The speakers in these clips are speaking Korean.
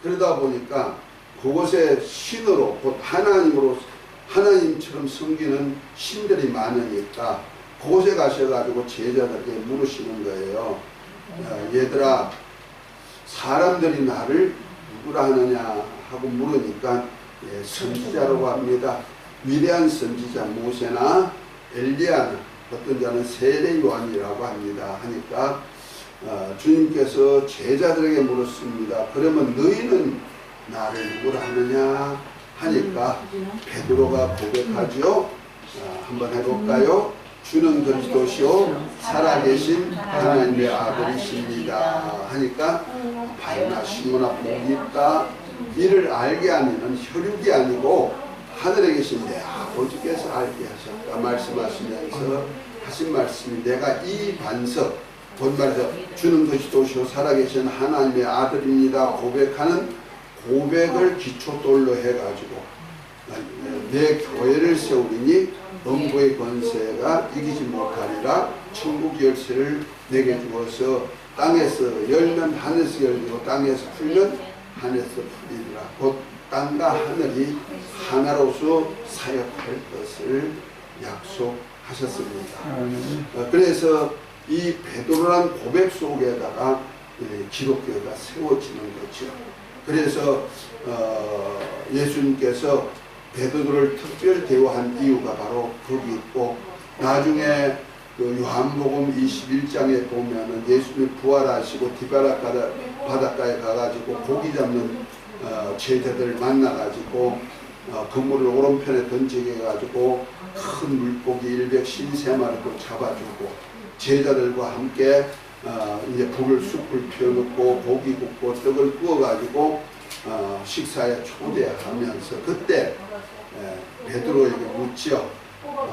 그러다 보니까 그곳에 신으로 곧 하나님으로 하나님처럼 섬기는 신들이 많으니까 그곳에 가셔가지고 제자들에게 물으시는 거예요. 얘들아, 사람들이 나를 누구라 하느냐 하고 물으니까 선지자라고 합니다. 위대한 선지자 모세나 엘리야나 어떤 자는 세례 요한이라고 합니다. 하니까 주님께서 제자들에게 물었습니다. 그러면 너희는 나를 누구라 하느냐 하니까 베드로가 고백하죠. 한번 해볼까요? 주는 그리스도시요 살아계신 하나님의 아들이십니다 하니까 바요나 시모나 복이 있다. 이를 알게 하는 혈육이 아니고 하늘에 계신 내 아버지께서 알게 하셨다 말씀하시면서 하신 말씀이 내가 이 반석 본 말에서 주는 그리스도시요 살아계신 하나님의 아들입니다 고백하는 고백을 기초돌로 해가지고 내 교회를 세우리니 음부의 권세가 이기지 못하리라. 천국 열쇠를 내게 주어서 땅에서 열면 하늘에서 열리고 땅에서 풀면 하늘에서 풀리리라. 곧 땅과 하늘이 하나로서 사역할 것을 약속하셨습니다. 그래서 이 베드로란 고백 속에다가 기독교가 세워지는 거죠. 그래서 예수님께서 베드로를 특별 대우한 이유가 바로 거기 있고, 나중에 그 요한복음 21장에 보면은 예수님이 부활하시고 디바라 바닷가에 가가지고 고기 잡는 제자들을 만나가지고 그물을 오른편에 던지게 해가지고 큰 물고기 153마리도 잡아주고 제자들과 함께 이제 숯불 피워놓고 고기 굽고 떡을 구워가지고 식사에 초대하면서 그때 베드로에게 묻죠.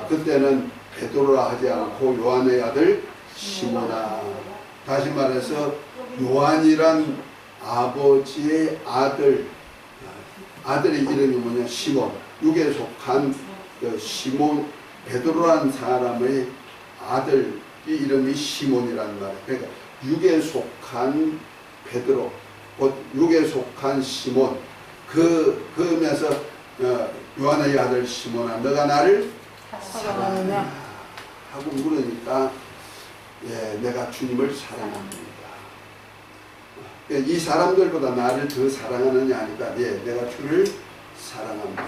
그때는 베드로라 하지 않고 요한의 아들 시몬아. 다시 말해서 요한이란 아버지의 아들의 이름이 뭐냐? 시몬. 육에 속한 시몬, 베드로라는 사람의 아들 이름이 시몬이란 말이에요. 그러니까 육에 속한 베드로, 곧 육에 속한 시몬. 그러면서 요한의 아들 시몬아, 너가 나를 사랑하느냐 하고 물으니까 내가 주님을 사랑합니다. 이 사람들보다 나를 더 사랑하느냐 하니까 내가 주를 사랑합니다.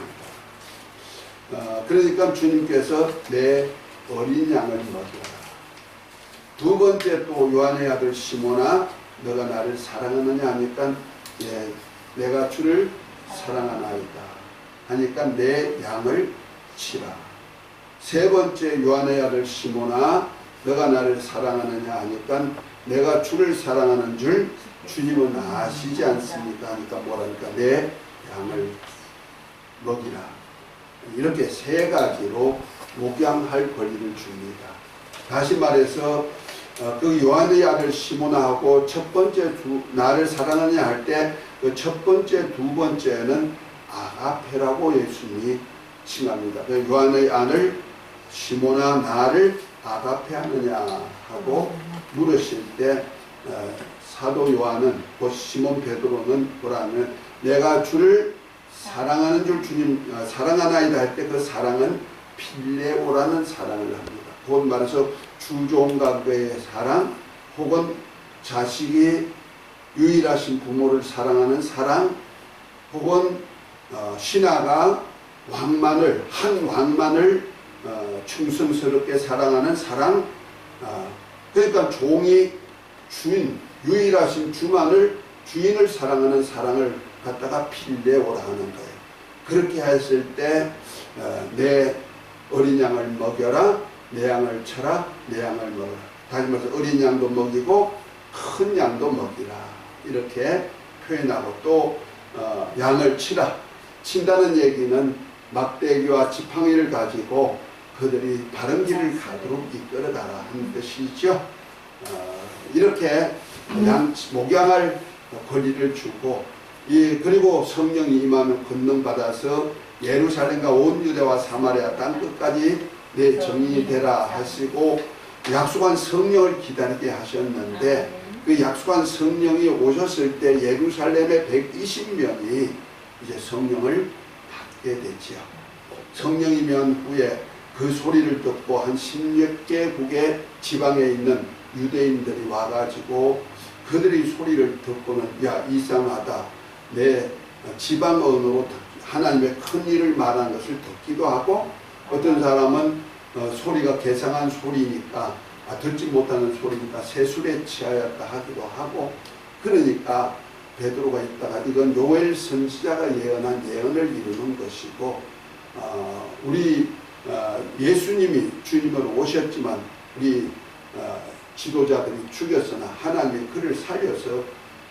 그러니까 주님께서 내 어린 양을 먹여라. 두 번째 또 요한의 아들 시몬아, 너가 나를 사랑하느냐 하니까 내가 주를 사랑하나이다 하니까 내 양을 치라. 세 번째 요한의 아들 시몬아, 너가 나를 사랑하느냐 하니까 내가 주를 사랑하는 줄 주님은 아시지 않습니까 하니까 뭐라니까 내 양을 먹이라. 이렇게 세 가지로 목양할 권리를 줍니다. 다시 말해서 그 요한의 아들 시몬하고 첫 번째 나를 사랑하느냐 할 때 그 첫 번째 두 번째는 아가페라고 예수님이 칭합니다. 그 요한의 아들 시몬아, 나를 아가페 하느냐 하고 물으실 때 사도 요한은 곧 시몬 베드로는 뭐라면 내가 주를 사랑하는 줄 주님 사랑하나이다 할 때 그 사랑은 필레오라는 사랑을 합니다. 곧 말해서 주종가의 사랑 혹은 자식이 유일하신 부모를 사랑하는 사랑 혹은 신하가 한 왕만을 충성스럽게 사랑하는 사랑. 그러니까 종이 유일하신 주인을 사랑하는 사랑을 갖다가 필레오라 하는 거예요. 그렇게 했을 때 내 어린 양을 먹여라, 내 양을 쳐라, 내 양을 먹어라. 다시 말해서 어린 양도 먹이고 큰 양도 먹이라. 이렇게 표현하고 또 양을 치라. 친다는 얘기는 막대기와 지팡이를 가지고 그들이 바른 길을 가도록 이끌어가라 하는 뜻이죠. 이렇게 목양할 권리를 주고, 그리고 성령이 임하면 권능받아서 예루살렘과 온 유대와 사마리아 땅 끝까지 내 증인이 되라 하시고 약속한 성령을 기다리게 하셨는데 그 약속한 성령이 오셨을 때 예루살렘의 120명이 이제 성령을 받게 되지요. 성령이 면 후에 그 소리를 듣고 한 10몇 개국의 지방에 있는 유대인들이 와가지고 그들이 소리를 듣고는 야, 이상하다. 내 지방 언어로 하나님의 큰 일을 말하는 것을 듣기도 하고, 어떤 사람은 소리가 괴상한 소리니까 듣지 못하는 소리니까 세술에 취하였다 하기도 하고, 그러니까 베드로가 있다가 이건 요엘 선지자가 예언한 예언을 이루는 것이고, 우리 예수님이 주님으로 오셨지만 우리 지도자들이 죽였으나 하나님이 그를 살려서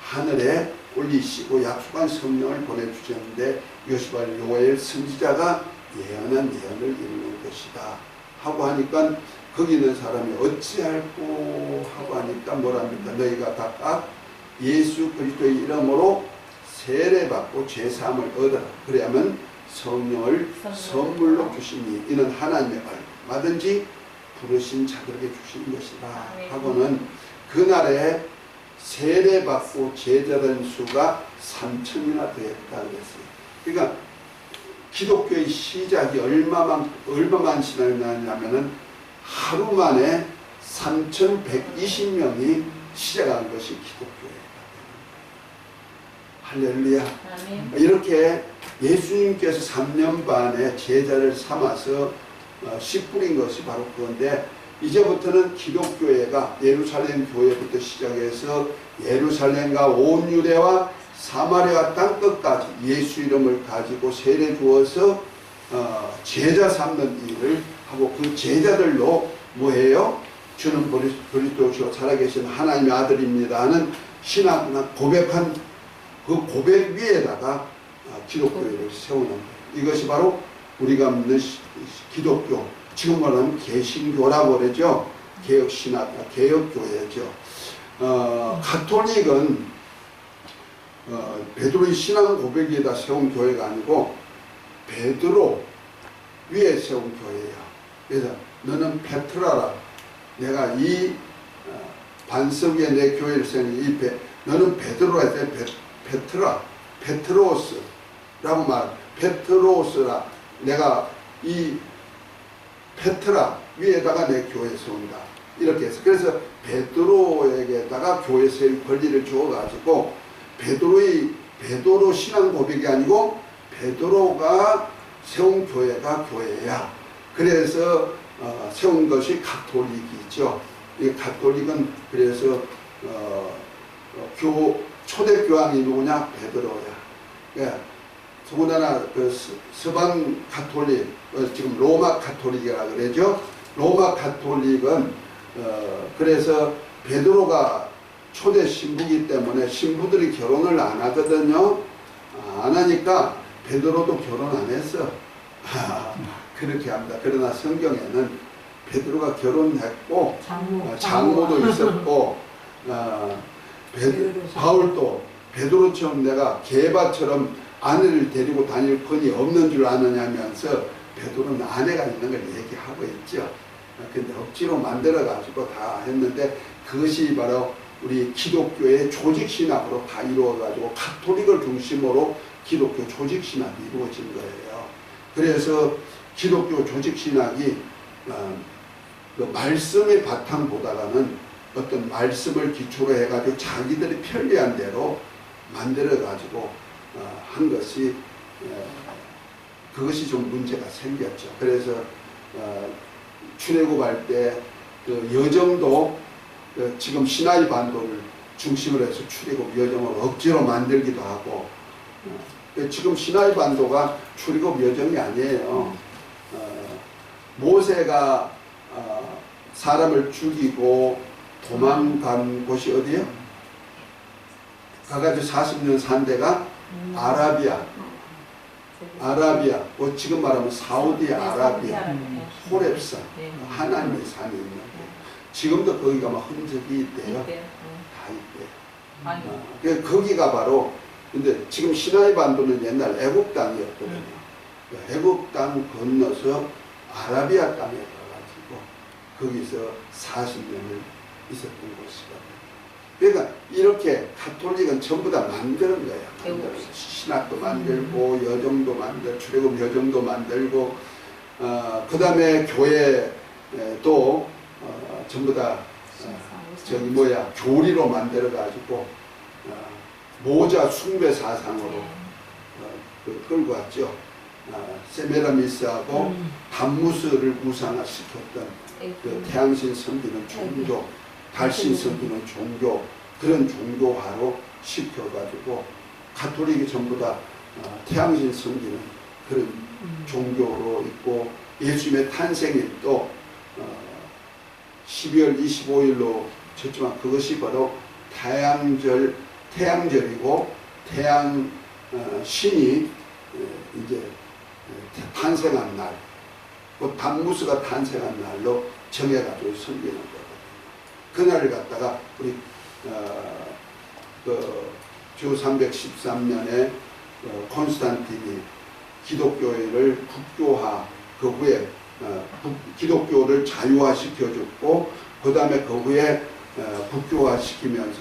하늘에 올리시고 약속한 성령을 보내주셨는데 이것이 바로 요엘 선지자가 예언한 예언을 이루는 것이다 하고 하니까, 거기 있는 사람이 어찌할꼬 하고 하니까 뭐랍니까? 너희가 각각 예수 그리스도의 이름으로 세례받고 죄사함을 얻어라. 그래야만 성령을 선물로 주시니 이는 하나님의 얼마든지 부르신 자들에게 주신 것이다 하고는, 그날에 세례받고 제자된 수가 3,000이나 되었다 그랬어요. 그러니까 기독교의 시작이 얼마만 지났냐면은 하루 만에 3,120명이 시작한 것이 기독교예요. 할렐루야. 이렇게 예수님께서 3년 반에 제자를 삼아서 씨 뿌린 것이 바로 그건데, 이제부터는 기독교회가 예루살렘 교회부터 시작해서 예루살렘과 온 유대와 사마리아 땅끝까지 예수 이름을 가지고 세례 주어서 제자 삼는 일을 하고, 그 제자들로 뭐해요? 주는 그리스도시로 살아계신 하나님의 아들입니다 하는 신앙 고백한 그 고백 위에다가 기독교회를 세우는 거예요. 이것이 바로 우리가 믿는 기독교, 지금 말하면 개신교라고 그러죠. 개혁신학, 개혁교회죠. 가톨릭은 베드로의 신앙 고백 위에다 세운 교회가 아니고 베드로 위에 세운 교회예요. 그래서 너는 페트라라. 내가 이 반석 위에 내 교회를 세우니 너는 베드로라 했을 때 페트라, 페트로스라고 말. 페트로스라. 내가 이 페트라 위에다가 내 교회 세운다. 이렇게 해서, 그래서 베드로에게다가 교회 세울 권리를 주어가지고 베드로 신앙 고백이 아니고 베드로가 세운 교회가 교회야. 그래서 세운 것이 가톨릭이죠. 이 가톨릭은 그래서 초대 교황이 누구냐? 베드로야. 예. 더군다나 그 서방 가톨릭, 지금 로마 가톨릭이라 그러죠. 로마 가톨릭은 그래서 베드로가 초대 신부이기 때문에 신부들이 결혼을 안 하거든요. 안 하니까 베드로도 결혼 안 했어. 그렇게 합니다. 그러나 성경에는 베드로가 결혼했고 장모도 있었고 바울도 베드로처럼 내가 게바처럼 아내를 데리고 다닐 권이 없는 줄 아느냐면서 베드로는 아내가 있는 걸 얘기하고 있죠. 근데 억지로 만들어 가지고 다 했는데, 그것이 바로 우리 기독교의 조직신학으로 다 이루어 가지고 가톨릭을 중심으로 기독교 조직신학이 이루어진 거예요. 그래서 기독교 조직신학이 그 말씀의 바탕보다는 어떤 말씀을 기초로 해가지고 자기들이 편리한 대로 만들어 가지고 한 것이 그것이 좀 문제가 생겼죠. 그래서 출애굽할 때 그 여정도 지금 시나이 반도를 중심으로 해서 출애굽 여정을 억지로 만들기도 하고, 지금 시나이 반도가 출애굽 여정이 아니에요. 모세가 사람을 죽이고 도망간 곳이 어디예요? 가가지고 40년 산 데가 아라비아, 지금 말하면 사우디아라비아, 호렙산, 하나님의 산이 있는 데. 지금도 거기가 막 흔적이 있대요. 다 있대요. 거기가 바로, 근데 지금 시나이 반도는 옛날 애국 땅이었거든요. 애국 땅 건너서 아라비아 땅에 가가지고 거기서 40년을 있었던 곳이거든요. 그러니까 이렇게 가톨릭은 전부 다 만드는 거야. 신학도 만들고 여정도 만들고 출애굽 여정도 만들고 그 다음에 교회도 전부 다 교리로 만들어 가지고 모자 숭배 사상으로 끌고 왔죠. 세메라미스하고 담무스를 우상화시켰던 그 태양신 섬기는 종교, 달신 섬기는 종교, 그런 종교화로 시켜가지고 가톨릭이 전부 다 태양신 섬기는 그런 종교로 있고, 예수님의 탄생이 또 12월 25일로 쳤지만 그것이 바로 태양절이고 태양 신이 이제 탄생한 날, 그 담무스가 탄생한 날로 정해가지고 섬기는 거거든요. 그날을 갖다가 우리 주 313년에 콘스탄틴이 기독교회를 국교화, 그 후에 기독교를 자유화시켜줬고, 그 다음에 그 후에 국교화시키면서,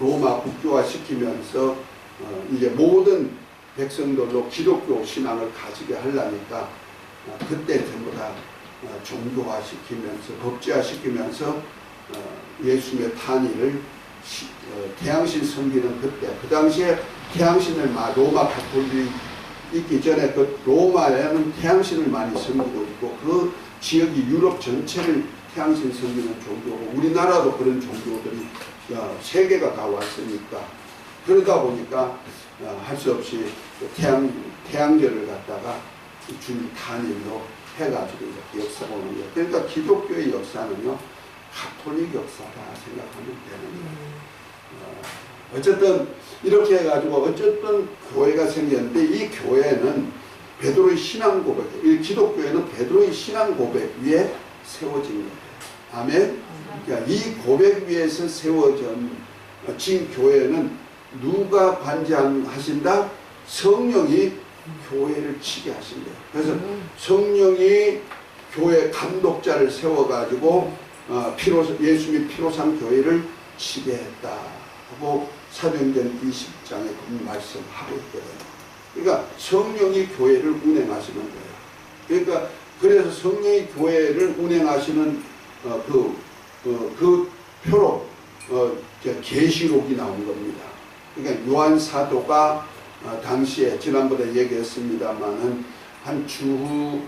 로마 국교화시키면서 이제 모든 백성들로 기독교 신앙을 가지게 하려니까 그때 전부 다 종교화시키면서 법제화시키면서 예수님의 탄일을 태양신 섬기는 그때, 그 당시에 태양신을 로마 가톨릭 있기 전에 그 로마에는 태양신을 많이 섬기고 있고, 그 지역이 유럽 전체를 태양신 섬기는 종교고, 우리나라도 그런 종교들이 3개가 다 왔으니까, 그러다 보니까 할 수 없이 태양절을 갖다가 주님 탄일로 해가지고 이렇게 역사가 오는 거예요. 그러니까 기독교의 역사는요, 가톨릭 역사다 생각하면 되는 거예요. 어쨌든 이렇게 해가지고 어쨌든 교회가 생겼는데, 이 교회는 베드로의 신앙 고백, 이 기독교회는 베드로의 신앙 고백 위에 세워진 거예요. 아멘. 그러니까 이 고백 위에서 세워진 교회는 누가 관장하신다? 성령이 교회를 치게 하신 거예요. 그래서 성령이 교회 감독자를 세워가지고 예수님이 피로상 교회를 치게 했다 하고 사도행전 20장에 그 말씀하고 있거든요. 그러니까 성령이 교회를 운행하시는 거예요. 그러니까 그래서 성령이 교회를 운행하시는 그 표로 계시록이 나온 겁니다. 그러니까 요한 사도가 당시에 지난번에 얘기했습니다만은 한 90년,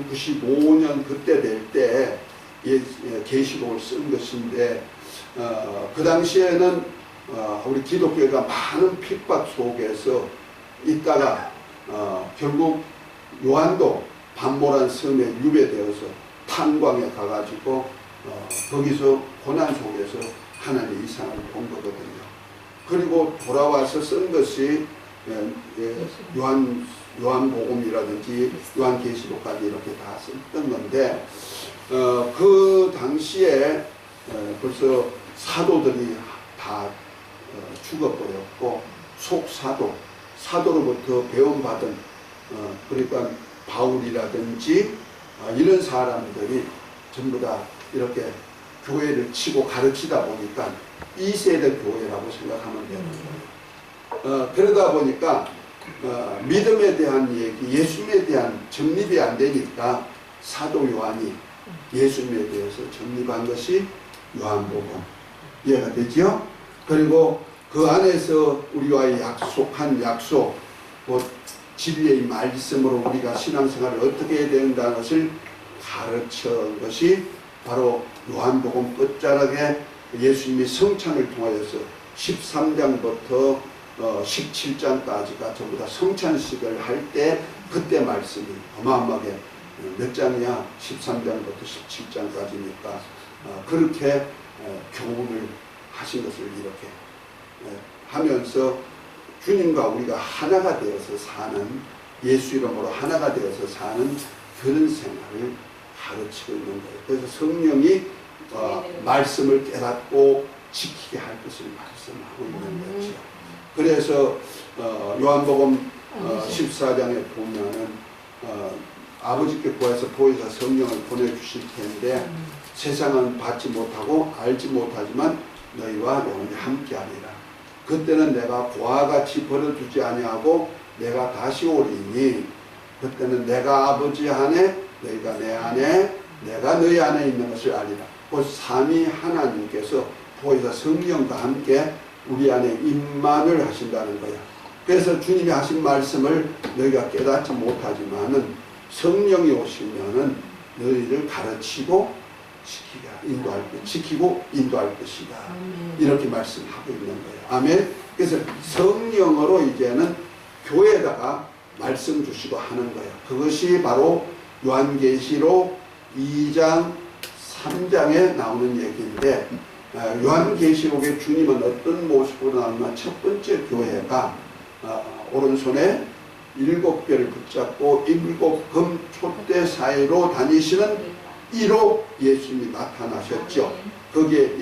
95년 그때 될 때 계시록을 쓴 것인데, 그 당시에는 우리 기독교가 많은 핍박 속에서 있다가 결국 요한도 반모란 섬에 유배되어서 탄광에 가가지고 거기서 고난 속에서 하나님의 이상을 본 거거든요. 그리고 돌아와서 쓴 것이 요한복음이라든지 요한계시록까지 이렇게 다 썼던 건데, 그 당시에 벌써 사도들이 다 죽어버렸고, 사도로부터 배움받은 그러니까 바울이라든지 이런 사람들이 전부 다 이렇게 교회를 치고 가르치다 보니까 2세대 교회라고 생각하면 되는 거예요. 그러다 보니까 믿음에 대한 얘기, 예수님에 대한 정립이 안 되니까 사도 요한이 예수님에 대해서 정립한 것이 요한복음. 이해가 되죠? 그리고 그 안에서 우리와의 약속한 약속, 진리의 말씀으로 우리가 신앙생활을 어떻게 해야 된다는 것을 가르친 것이 바로 요한복음 끝자락에 예수님이 성찬을 통하여서 13장부터 17장까지가 전부 다 성찬식을 할 때 그때 말씀이 어마어마하게 몇 장이야? 13장부터 17장까지니까 그렇게 교훈을 하신 것을 이렇게 하면서 주님과 우리가 하나가 되어서 사는, 예수 이름으로 하나가 되어서 사는 그런 생활을 가르치고 있는 거예요. 그래서 성령이 말씀을 깨닫고 지키게 할 것을 말씀하고 있는 거죠. 그래서 요한복음 14장에 보면은 아버지께 구해서 보혜사 성령을 보내주실 텐데 세상은 받지 못하고 알지 못하지만 너희와 영원히 함께하리라. 그때는 내가 그와 같이 버려두지 아니하고 내가 다시 오리니 그때는 내가 아버지 안에 너희가 내 안에 내가 너희 안에 있는 것을 알리라. 그 삼위 하나님께서 거기서 성령과 함께 우리 안에 임만을 하신다는 거야. 그래서 주님이 하신 말씀을 너희가 깨닫지 못하지만은 성령이 오시면은 너희를 가르치고 지키고 인도할 것이다. 이렇게 말씀하고 있는 거예요. 아멘. 그래서 성령으로 이제는 교회에다가 말씀 주시고 하는 거예요. 그것이 바로 요한계시록 2장 3장에 나오는 얘기인데, 요한계시록에 주님은 어떤 모습으로 나오나 첫 번째 교회가 오른손에 7별을 붙잡고 7금 촛대 사이로 다니시는 1호 예수님이 나타나셨죠. 거기에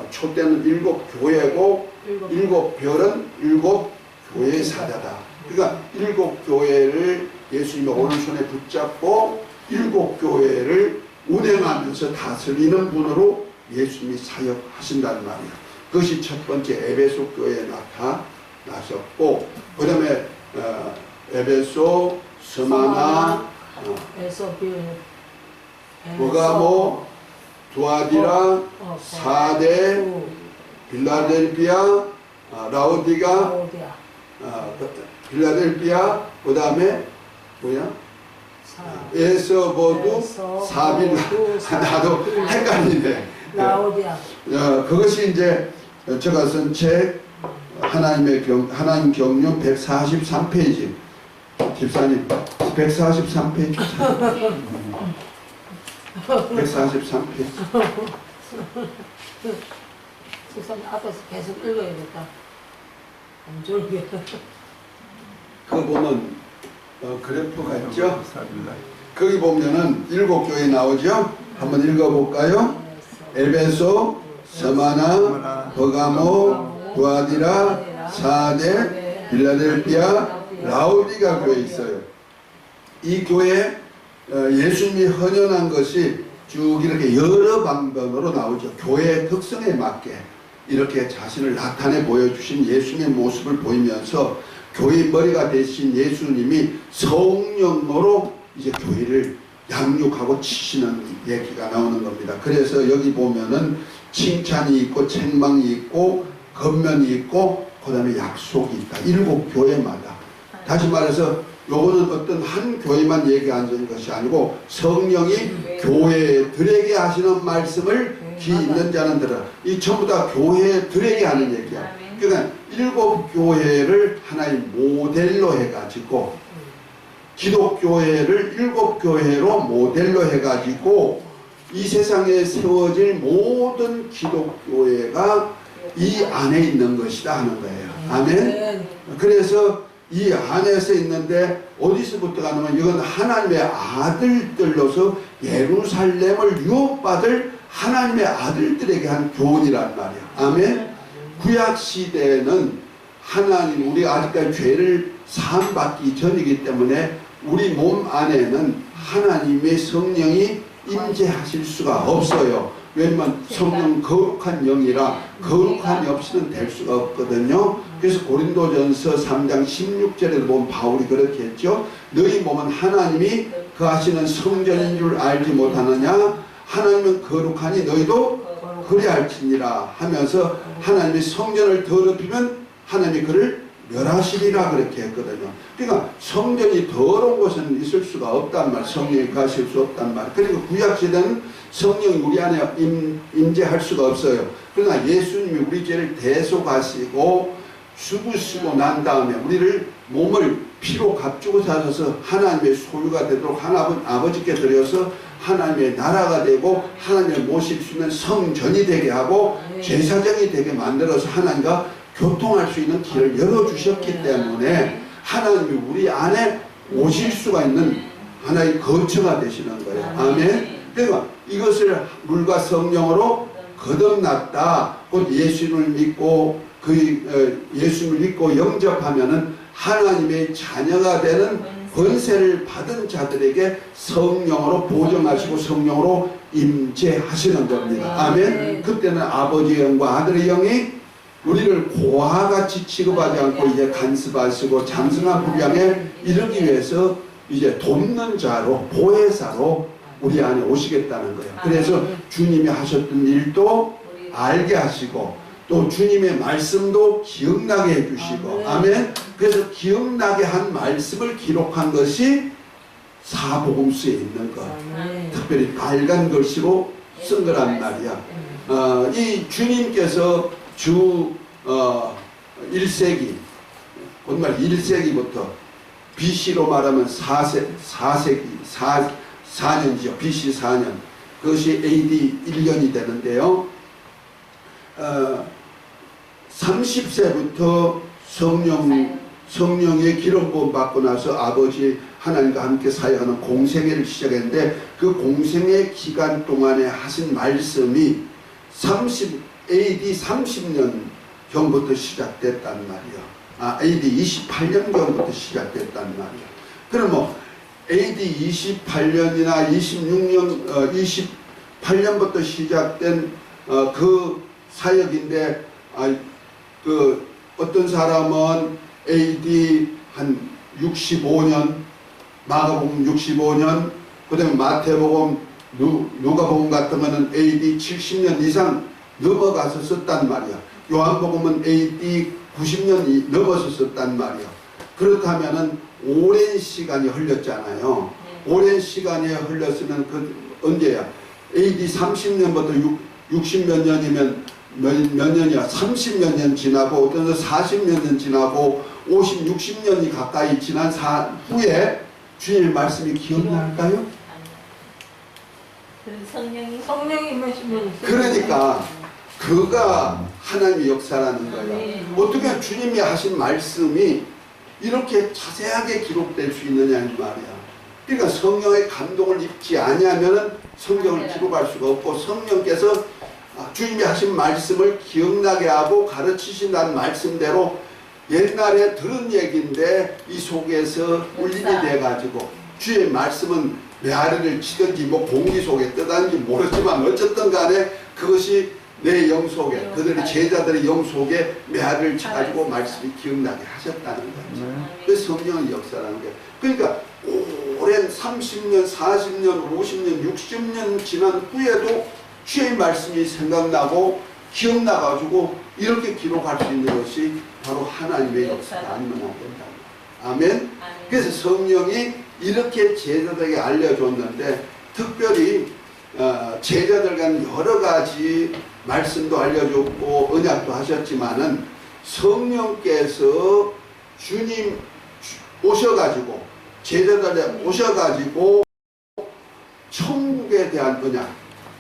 촛대는 7교회고 7별은 7교회의 사자다. 그러니까 7교회를 예수님이 오른손에 붙잡고 7교회를 운행하면서 다스리는 분으로 예수님이 사역하신다는 말이에요. 그것이 첫 번째 에베소 교회에 나타나셨고, 그 다음에 에베소, 스마나, 버가모, 두아디라, 사데, 빌라델피아, 라오디가, 빌라델피아, 그 다음에 뭐야? 에서보두, 사빌라. 나도 헷갈리네. 라오디아. 그것이 이제 제가 쓴 책 하나님 경륜 143페이지. 집사님 143페이지. 143페이지. 집사님 앞에서 계속 읽어야겠다. 안 졸게. 그 보면 그래프가 있죠. 거기 보면은 7교회 나오죠. 한번 읽어볼까요? 에베소, 스마나, 버가모, 두아디라, 사데, 빌라델피아, 라오디가 교회 있어요. 이 교회 예수님이 헌현한 것이 쭉 이렇게 여러 방면으로 나오죠. 교회의 특성에 맞게 이렇게 자신을 나타내 보여주신 예수님의 모습을 보이면서 교회의 머리가 되신 예수님이 성령으로 이제 교회를 양육하고 치시는 얘기가 나오는 겁니다. 그래서 여기 보면은 칭찬이 있고 책망이 있고 겉면이 있고 그 다음에 약속이 있다. 7교회마다. 다시 말해서 요거는 어떤 한 교회만 얘기하는 것이 아니고 성령이 교회들에게 하시는 말씀을 귀 있는 자는 들어. 이 전부 다 교회들에게 하는 얘기야. 그러니까 7교회를 하나의 모델로 해가지고 기독교회를 7교회로 모델로 해가지고 이 세상에 세워질 모든 기독교회가 이 안에 있는 것이다 하는 거예요. 아멘. 그래서 이 안에서 있는데 어디서부터 가냐면 이건 하나님의 아들들로서 예루살렘을 유업받을 하나님의 아들들에게 한 교훈이란 말이야. 아멘. 구약시대에는 하나님, 우리가 아직까지 죄를 사함받기 전이기 때문에 우리 몸 안에는 하나님의 성령이 임재하실 수가 없어요. 왜냐면 성령 거룩한 영이라 거룩한 없이는 될 수가 없거든요. 그래서 고린도전서 3장 16절에 보면 바울이 그렇게 했죠. 너희 몸은 하나님이 거하시는 성전인 줄 알지 못하느냐? 하나님은 거룩하니 너희도 그리할지니라 하면서 하나님의 성전을 더럽히면 하나님이 그를 멸하시리라 그렇게 했거든요. 그러니까 성전이 더러운 곳은 있을 수가 없단 말, 성령이 가실 수 없단 말. 그리고 구약시대는 성령이 우리 안에 임재할 수가 없어요. 그러나 예수님이 우리 죄를 대속하시고 죽으시고 난 다음에 우리를 몸을 피로 값주고 사셔서 하나님의 소유가 되도록 아버지께 드려서 하나님의 나라가 되고 하나님을 모실 수 있는 성전이 되게 하고 제사장이 되게 만들어서 하나님과 교통할 수 있는 길을 열어주셨기 때문에 하나님이 우리 안에 오실 수가 있는 하나의 거처가 되시는 거예요. 아멘. 그러니까 이것을 물과 성령으로 거듭났다. 곧 예수님을 믿고 예수님을 믿고 영접하면은 하나님의 자녀가 되는 권세를 받은 자들에게 성령으로 보정하시고 성령으로 임재하시는 겁니다. 아멘. 그때는 아버지의 영과 아들의 영이 우리를 고아와 같이 취급하지 않고 이제 간섭하시고 장성한 부양에 이르기 위해서 이제 돕는 자로, 보혜사로 우리 안에 오시겠다는 거예요. 그래서 주님이 하셨던 일도 알게 하시고 또 주님의 말씀도 기억나게 해주시고, 아멘. 그래서 기억나게 한 말씀을 기록한 것이 사복음서에 있는 것, 특별히 빨간 글씨로 쓴 거란 말이야. 이 주님께서 주 1세기, 정말 1세기부터 BC로 말하면 4년이죠. BC 4년. 그것이 AD 1년이 되는데요. 30세부터 성령의 기름 부음 받고 나서 아버지 하나님과 함께 사역하는 공생애를 시작했는데, 그 공생애 기간 동안에 하신 말씀이 AD 30년 경부터 시작됐단 말이야. AD 28년 경부터 시작됐단 말이야. 그럼 뭐 AD 28년이나 26년, 28년부터 시작된 그 사역인데, 그 어떤 사람은 AD 한 65년, 마가복음 65년, 그 다음에 마태복음, 누가복음 같은 거는 AD 70년 이상 넘어가서 썼단 말이야. 요한복음은 AD 90년이 넘어서 썼단 말이야. 그렇다면은 오랜 시간이 흘렸잖아요. 오랜 시간이 흘렸으면 그 언제야? AD 30년부터 60몇 년이면 몇 년이야? 30몇 년 지나고, 어떤 40몇 년 지나고 50, 60년이 가까이 지난 후에 주님의 말씀이 기억날까요? 성령이 임하시면, 그러니까 그가 하나님의 역사라는 거예요. 어떻게 주님이 하신 말씀이 이렇게 자세하게 기록될 수 있느냐 이 말이야. 그러니까 성령의 감동을 입지 아니하면은 성경을 기록할 수가 없고, 성령께서 주님이 하신 말씀을 기억나게 하고 가르치신다는 말씀대로 옛날에 들은 얘기인데 이 속에서 울림이 돼가지고, 주의 말씀은 메아리를 치든지 뭐 공기 속에 뜨다는지 모르지만 어쨌든 간에 그것이 내 영 속에, 그들의 제자들의 영 속에 메아리를 쳐가지고 말씀이 기억나게 하셨다는 거죠. 그래서 성령의 역사라는 게, 그러니까 오랜 30년, 40년, 50년, 60년 지난 후에도 주의 말씀이 생각나고 기억나가지고 이렇게 기록할 수 있는 것이 바로 하나님의 역사가 아니면 안 된다. 아멘. 그래서 성령이 이렇게 제자들에게 알려줬는데, 특별히 제자들과는 여러 가지 말씀도 알려줬고 언약도 하셨지만은, 성령께서 주님 오셔가지고 제자들에 오셔가지고 천국에 대한 언약,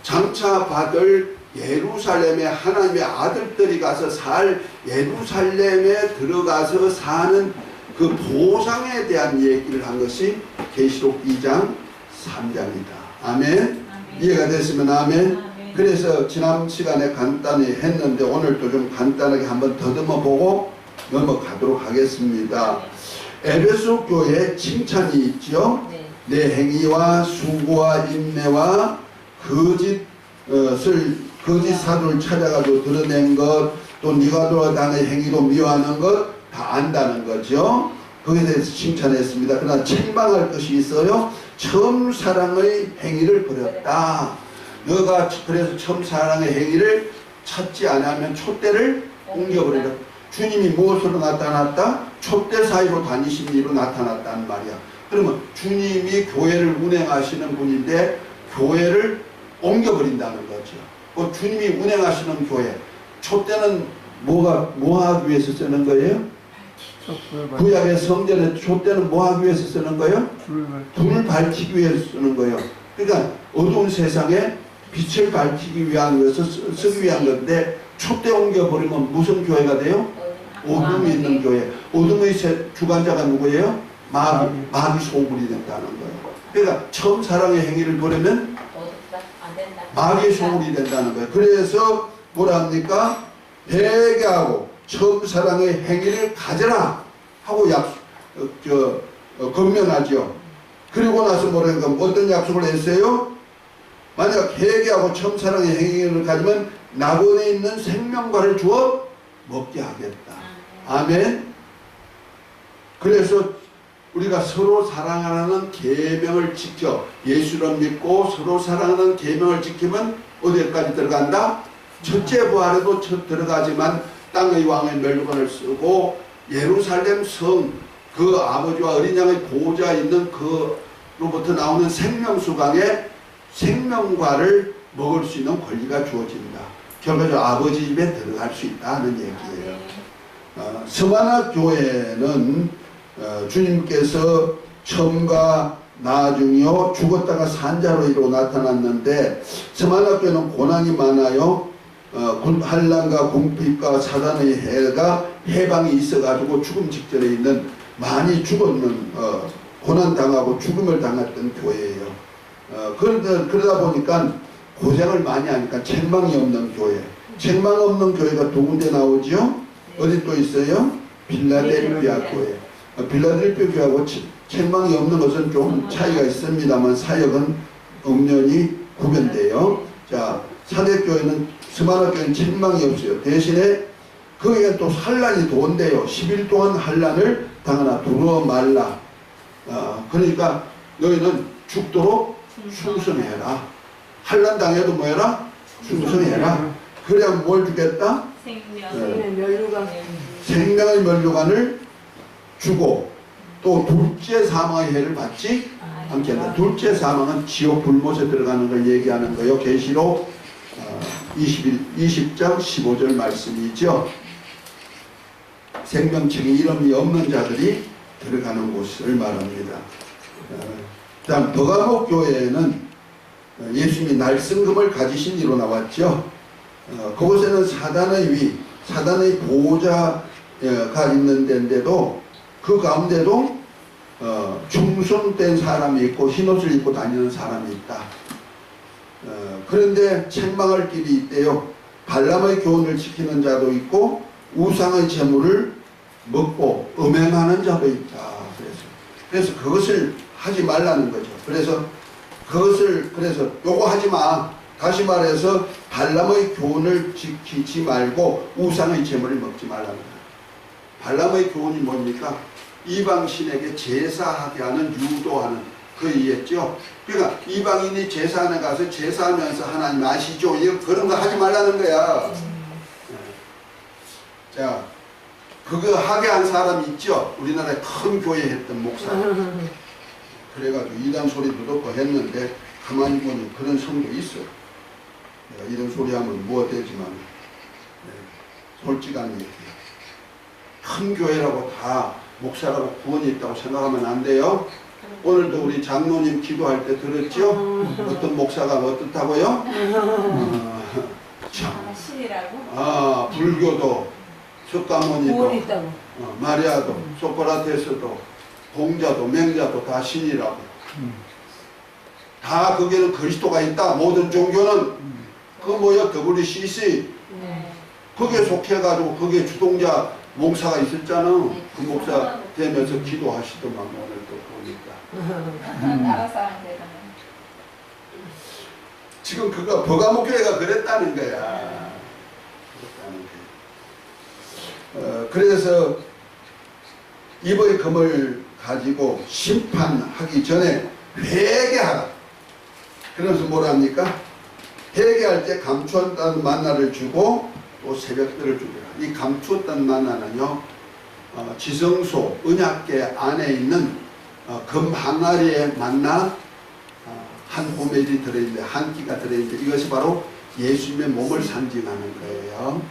장차 받을 예루살렘에 하나님의 아들들이 가서 살 예루살렘에 들어가서 사는 그 보상에 대한 얘기를 한 것이 계시록 2장 3장이다. 아멘. 이해가 됐으면 아멘. 그래서 지난 시간에 간단히 했는데 오늘도 좀 간단하게 한번 더듬어 보고 넘어가도록 하겠습니다. 에베소 교회에 칭찬이 있죠. 내 행위와 수고와 인내와 거짓 사도를 찾아가지고 드러낸 것, 또 네가 도와다는 행위도 미워하는 것 다 안다는 거죠. 거기에 대해서 칭찬했습니다. 그러나 책망할 것이 있어요. 처음 사랑의 행위를 버렸다. 너가 그래서 처음 사랑의 행위를 찾지 않으면 촛대를 옮겨버리라. 주님이 무엇으로 나타났다? 촛대 사이로 다니신 이로 나타났다는 말이야. 그러면 주님이 교회를 운행하시는 분인데 교회를 옮겨버린다는 거죠. 주님이 운행하시는 교회, 촛대는 뭐 하기 위해서 쓰는 거예요? 구약의 성전에 촛대는 뭐 하기 위해서 쓰는 거예요? 불을 밝히기 위해서 쓰는 거예요. 그러니까 어두운 세상에 빛을 밝히기 위해서 쓰기 위한 건데, 촛대 옮겨버리면 무슨 교회가 돼요? 어둠이 있는 교회. 어둠의 주관자가 누구예요? 마귀 소굴이 된다는 거예요. 그러니까 처음 사랑의 행위를 버리면 마귀의 소굴이 된다는 거예요. 그래서 뭐라 합니까? 회개하고 처음 사랑의 행위를 가져라 하고 건면하죠. 그리고 나서 뭐라니까 어떤 약속을 했어요? 만약 회개하고 처음 사랑의 행위를 가지면 낙원에 있는 생명과를 주어 먹게 하겠다. 아멘. 그래서 우리가 서로 사랑하는 계명을 지켜 예수를 믿고 서로 사랑하는 계명을 지키면 어디까지 들어간다? 첫째 부활에도 들어가지만 땅의 왕의 멸류관을 쓰고 예루살렘 성 그 아버지와 어린 양의 보호자 있는 그로부터 나오는 생명수강에 생명과를 먹을 수 있는 권리가 주어진다. 결과적으로 아버지 집에 들어갈 수 있다는 얘기예요. 서만화 교회는 주님께서 처음과 나중이요 죽었다가 산자로 이루어 나타났는데 서만화 교회는 고난이 많아요. 환난과 궁핍과 사단의 해가 해방이 있어가지고 죽음 직전에 있는 많이 죽었는 고난당하고 죽음을 당했던 교회예요. 그러다 보니까 고생을 많이 하니까 책망이 없는 교회. 책망 없는 교회가 두 군데 나오죠. 어디 또 있어요? 필라델피아 교회. 필라델피아 교회하고 책망이 없는 것은 좀 차이가 있습니다만 사역은 엄연히 구별돼요. 자, 사대교회는 스마르 교회는 책망이 없어요. 대신에 거기에 또 환란이 더 온대요. 10일 동안 환란을 당하나 두려워 말라. 그러니까 너희는 죽도록 충성해라. 환란 당해도 뭐해라? 충성해라. 그래야 뭘 주겠다? 생명의 면류관을 주고 또 둘째 사망의 해를 받지 않겠다. 둘째 사망은 지옥 불못에 들어가는 걸 얘기하는 거예요. 계시록 20장 15절 말씀이죠. 생명책에 이름이 없는 자들이 들어가는 곳을 말합니다. 다음 버가목 교회에는 예수님이 날성금을 가지신 이로 나왔죠. 그곳에는 사단의 위, 사단의 보호자가 있는 데인데도 그 가운데도 충성된 사람이 있고 흰옷을 입고 다니는 사람이 있다. 그런데 책망할 길이 있대요. 발람의 교훈을 지키는 자도 있고 우상의 재물을 먹고 음행하는 자도 있다. 그래서 그것을 하지 말라는 거죠. 그래서 요거 하지 마. 다시 말해서 발람의 교훈을 지키지 말고 우상의 재물을 먹지 말라는 거예요. 발람의 교훈이 뭡니까? 이방신에게 제사하게 하는, 유도하는, 그 이해했죠? 그러니까 이방인이 제사하는 가서 제사하면서 하나님 아시죠? 그런 거 하지 말라는 거야. 자, 그거 하게 한 사람이 있죠? 우리나라에 큰 교회 했던 목사. 그래가지고 이단 소리도 듣고 했는데 가만히 보니 그런 성도 있어요. 내가 이런 소리 하면 뭐가 되지만 솔직한 얘기예요. 큰 교회라고 다 목사라고 구원이 있다고 생각하면 안 돼요. 오늘도 우리 장로님 기도할 때 들었죠? 어떤 목사가 어떻다고요? 불교도 석가모니도 마리아도 소크라테스도 공자도 맹자도 다 신이라고. 다 거기에는 그리스도가 있다. 모든 종교는 그 뭐야 WCC 거기에 속해가지고 거기에 주동자 목사가 있었잖아. 그 목사 되면서 기도하시더만 오늘 또 보니까. 나라 사람 되잖아. 지금 그거 버가목교회가 그랬다는 거야. 그래서 입의 금을 가지고 심판하기 전에 회개하라. 그러면서 뭐라 합니까? 회개할 때 감추었던 만나를 주고 또 새벽들을 주리라. 이 감추었던 만나는요, 지성소 언약궤 안에 있는 금 항아리에 만나 한 호멜이 들어있는데, 한 끼가 들어있는데, 이것이 바로 예수님의 몸을 상징하는 거예요.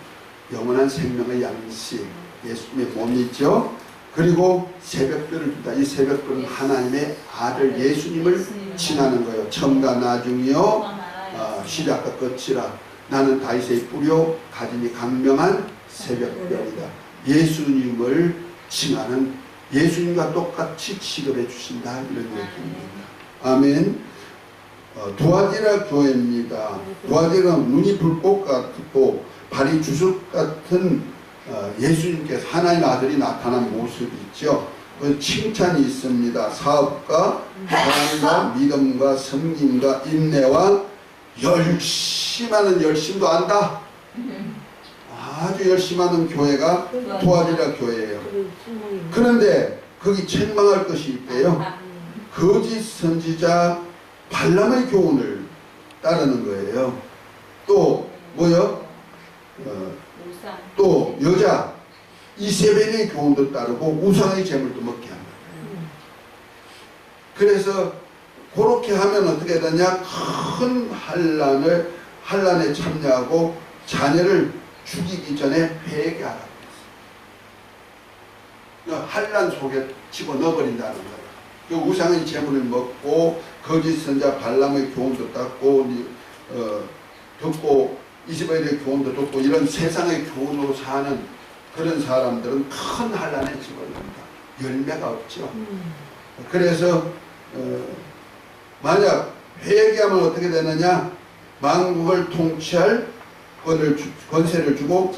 영원한 생명의 양식, 예수님의 몸이죠. 그리고 새벽별을 준다. 이 새벽별은 하나님의 아들 예수님을 칭하는 거예요. 처음과 나중이요, 시작과 끝이라. 나는 다윗의 뿌려 가지니 강명한 새벽별이다. 예수님을 칭하는, 예수님과 똑같이 취급해 주신다, 이런 얘기입니다. 아멘. 두아디라 교회입니다. 두아디라는 눈이 불꽃 같고 발이 주석 같은 예수님께서, 하나님의 아들이 나타난 모습이 있죠. 칭찬이 있습니다. 사업과 사랑과 믿음과 섬김과 인내와 열심하는 열심도 안다. 아주 열심하는 교회가 도와주라 교회예요. 그런데 거기 책망할 것이 있대요. 거짓 선지자 발람의 교훈을 따르는 거예요. 또 뭐요? 또 여자 이세벨의 교훈도 따르고 우상의 재물도 먹게 한다. 그래서 그렇게 하면 어떻게 되냐? 큰 환란에 참여하고 자녀를 죽이기 전에 회개하라고 했어요. 환란 속에 집어넣어버린다는 거예요. 그 우상의 재물을 먹고 거짓 선자 발람의 교훈도 듣고 이스라엘의 교훈도 듣고 이런 세상의 교훈으로 사는 그런 사람들은 큰 환란에 집어넣는다. 열매가 없죠. 그래서 만약 회개하면 어떻게 되느냐? 만국을 통치할 권세를 주고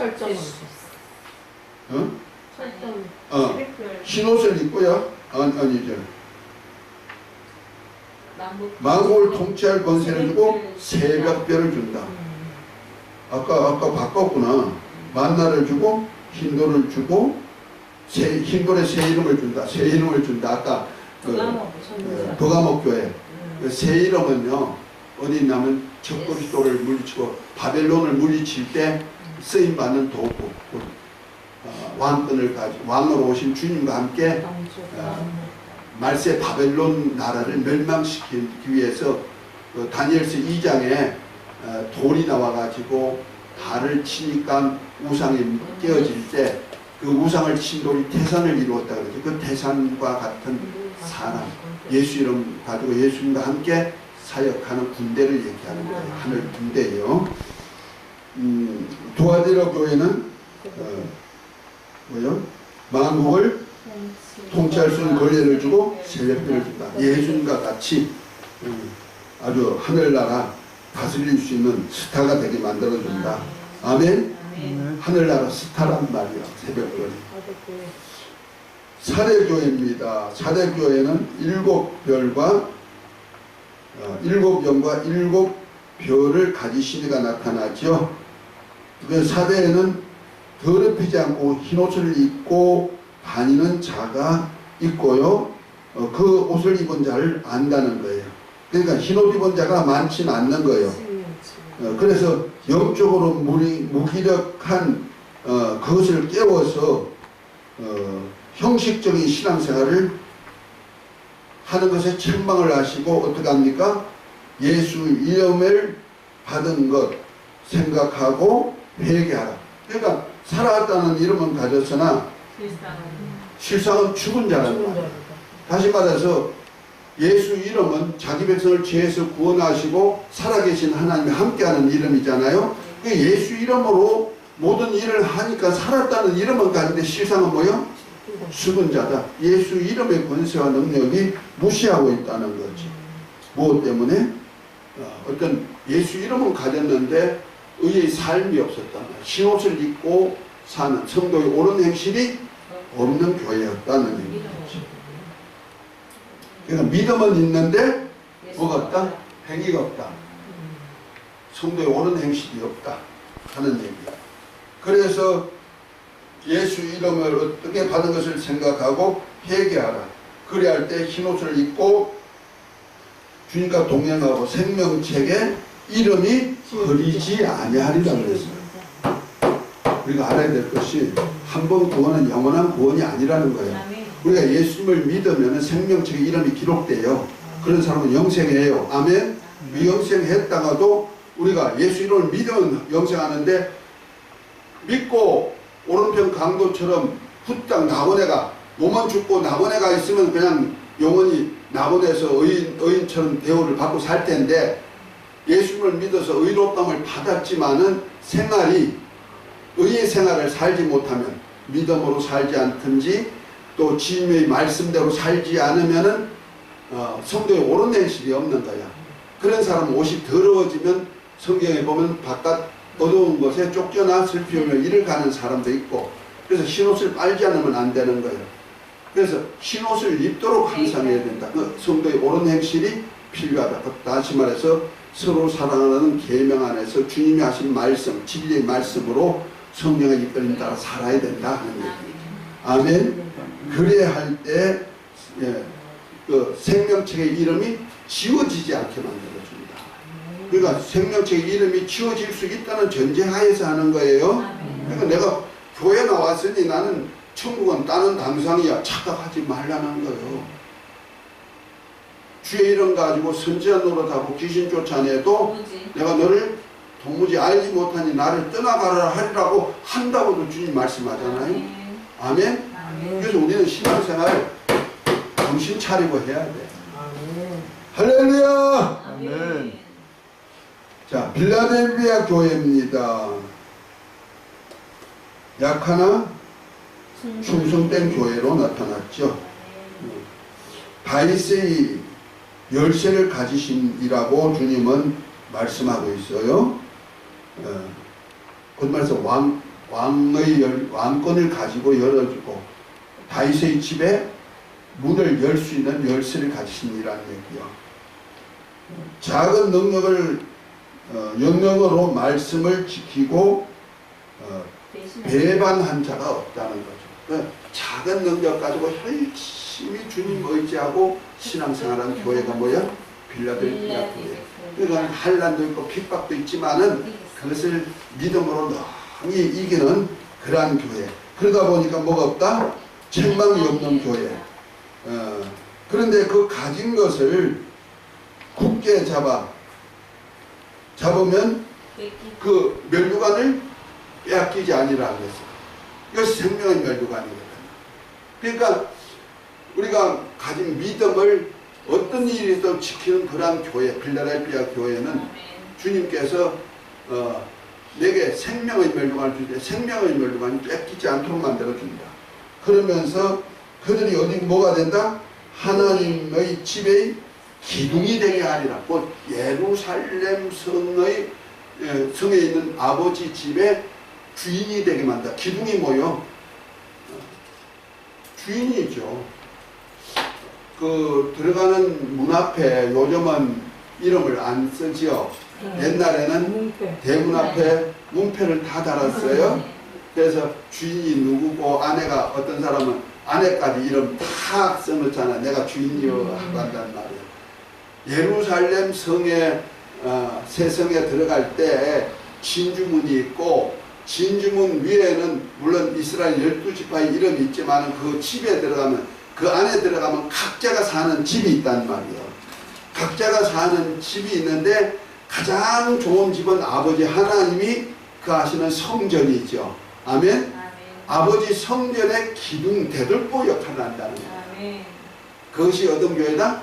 흰옷을 입고요. 아니죠. 만국을 통치할 권세를 주고 새벽별을 준다. 아까 바꿨구나. 만나를 주고 흰돌을 주고 흰돌에 새 이름을 준다. 새 이름을 준다. 아까 도가목 교회 새 이름은요 어디 있냐면 적그리스도를 물리치고 바벨론을 물리칠 때 쓰임받는 도구, 왕권을 가지고 왕으로 오신 주님과 함께 말세 바벨론 나라를 멸망시키기 위해서 다니엘서 2장에 돌이 나와가지고 달을 치니까 우상이 깨어질 때 그 우상을 친 돌이 태산을 이루었다 그러죠. 그 태산과 같은 사람, 예수 이름 가지고 예수님과 함께 사역하는 군대를 얘기하는 거예요. 하늘 군대예요. 도아디라 교회는 뭐요? 만국을 통치할 수 있는 권리를 주고 세력들을 준다. 예수님과 같이 아주 하늘나라 다스릴 수 있는 스타가 되게 만들어준다. 아멘. 하늘나라 스타란 말이야. 새벽별. 사대교회입니다. 사대교회는 7별과 7영과 7별을 가지신 이가 나타나죠. 그 사대에는 더럽히지 않고 흰옷을 입고 다니는 자가 있고요. 그 옷을 입은 자를 안다는 거예요. 그러니까 흰옷 입은 자가 많지는 않는 거예요. 그래서 영적으로 무기력한 그것을 깨워서 형식적인 신앙생활을 하는 것에 책망을 하시고 어떻게 합니까? 예수 이름을 받은 것 생각하고 회개하라. 그러니까 살아왔다는 이름은 가졌으나 실상은 죽은 자라는 말이에요. 다시 말해서 예수 이름은 자기 백성을 죄에서 구원하시고 살아계신 하나님이 함께하는 이름이잖아요. 예수 이름으로 모든 일을 하니까 살았다는 이름은 가는데 실상은 뭐요? 죽은 자다. 예수 이름의 권세와 능력이 무시하고 있다는 거지. 무엇 때문에? 어떤 예수 이름은 가졌는데 의의 삶이 없었단 말이야. 흰옷을 입고 사는 성도의 옳은 행실이 없는 교회였다는 얘기죠. 그러니까 믿음은 있는데 뭐가 없다? 행위가 없다. 성도의 옳은 행실이 없다 하는 얘기야. 그래서 예수 이름을 어떻게 받은 것을 생각하고 회개하라. 그래야 할 때 흰옷을 입고 주님과 동행하고 생명책에 이름이 버리지 아니하리라고 그랬어요. 우리가 알아야 될 것이 한 번 구원은 영원한 구원이 아니라는 거예요. 우리가 예수님을 믿으면 생명책에 이름이 기록돼요. 그런 사람은 영생해요. 아멘. 영생했다가도 우리가 예수 이름을 믿으면 영생하는데 믿고 오른편 강도처럼 후딱 낙원에가 몸은 죽고 낙원에가 있으면 그냥 영원히 낙원에서 의인처럼 대우를 받고 살 텐데 예수님을 믿어서 의롭다함을 받았지만은 생활이 의의 생활을 살지 못하면 믿음으로 살지 않든지 또 주님의 말씀대로 살지 않으면은 성도의 옳은 행실이 없는 거야. 그런 사람은 옷이 더러워지면 성경에 보면 바깥 어두운 곳에 쫓겨나 슬피 울며 일을 가는 사람도 있고 그래서 흰옷을 빨지 않으면 안 되는 거예요. 그래서 흰옷을 입도록 항상 해야 된다. 그 성도의 옳은 행실이 필요하다. 다시 말해서 서로 사랑하는 계명 안에서 주님이 하신 말씀, 진리의 말씀으로 성령의 이끌림 따라 살아야 된다 하는 얘기예요. 아멘. 그래야 할 때 그 생명책의 이름이 지워지지 않게 만들어줍니다. 그러니까 생명책의 이름이 지워질 수 있다는 전제하에서 하는 거예요. 그러니까 내가 교회 나왔으니 나는 천국은 따는 당상이야 착각하지 말라는 거예요. 주의 이름 가지고 선지자 노릇하고 귀신 쫓아내도 내가 너를 도무지 알지 못하니 나를 떠나가라 하리라고 한다고도 주님 말씀하잖아요. 아멘. 그래서 우리는 신앙생활 정신 차리고 해야 돼. 할렐루야. 아멘. 자, 빌라델비아 교회입니다. 약하나 충성된 교회로 나타났죠. 다윗의 열쇠를 가지신이라고 주님은 말씀하고 있어요. 곧 말해서 왕권을 가지고 열어주고 다윗의 집에 문을 열 수 있는 열쇠를 가지신이라는 얘기요. 작은 영역으로 말씀을 지키고 배반한 자가 없다는 거죠. 작은 능력 가지고 열심히 주님 의지하고 신앙생활하는 교회가 뭐야? 빌라델비아 교회. 그러니까 한란도 있고 핍박도 있지만은 그것을 믿음으로 능히 이기는 그러한 교회. 그러다 보니까 뭐가 없다? 책망이 없는 교회. 그런데 그 가진 것을 굳게 잡으면 그 면류관을 빼앗기지 아니라 그랬어요. 이것이 생명의 면류관이거든요. 그러니까 우리가 가진 믿음을 어떤 일이든 지키는 그러한 교회, 빌라델비아 교회는 주님께서 내게 생명의 면류관을 주되 생명의 면류관이 뺏기지 않도록 만들어준다. 그러면서 그들이 어디 뭐가 된다? 하나님의 집의 기둥이 되게 하리라. 곧 예루살렘 성에 있는 아버지 집의 주인이 되게 만든다. 기둥이 뭐요? 주인이죠. 그 들어가는 문 앞에 요즘은 이름을 안 쓰지요. 옛날에는 대문 앞에 문패를 다 달았어요. 그래서 주인이 누구고 아내가 어떤 사람은 아내까지 이름 탁 써놓잖아. 내가 주인이요 하고 한단 말이에요. 예루살렘 성에 새 성에 들어갈 때 진주문이 있고 진주문 위에는 물론 이스라엘 12지파의 이름이 있지만 그 집에 들어가면 그 안에 들어가면 각자가 사는 집이 있단 말이에요. 각자가 사는 집이 있는데 가장 좋은 집은 아버지 하나님이 그 하시는 성전이죠. 아멘. 아버지 성전의 기둥 대들보 역할을 한다는 거예요. 그것이 어떤 교회다?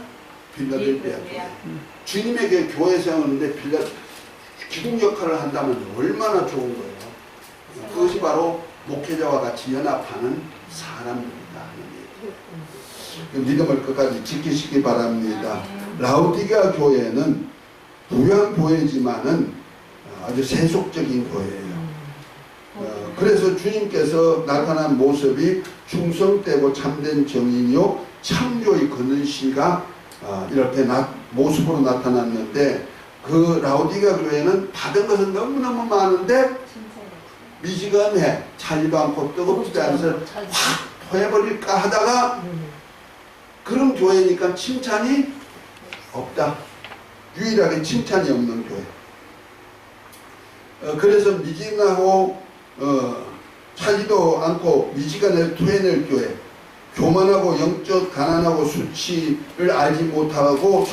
빌라델비아 교회. 주님에게 교회 세우는데 기둥 역할을 한다면 얼마나 좋은 거예요. 그것이 바로 목회자와 같이 연합하는 사람들이다. 믿음을 끝까지 지키시기 바랍니다. 라우디게아 교회는 부유한 교회지만은 아주 세속적인 교회예요. 그래서 주님께서 나타난 모습이 충성되고 참된 정인이요 창조의 그늘씨가 이렇게 모습으로 나타났는데 그 라우디게아 교회는 받은 것은 너무너무 많은데 미지근해 차지도 않고 뜨겁지도 않아서 확 토해버릴까 하다가 그런 교회니까 칭찬이 없다. 유일하게 칭찬이 없는 교회. 그래서 미진하고 차지도 않고 미지근해 토해낼 교회. 교만하고 영적 가난하고 수치를 알지 못하고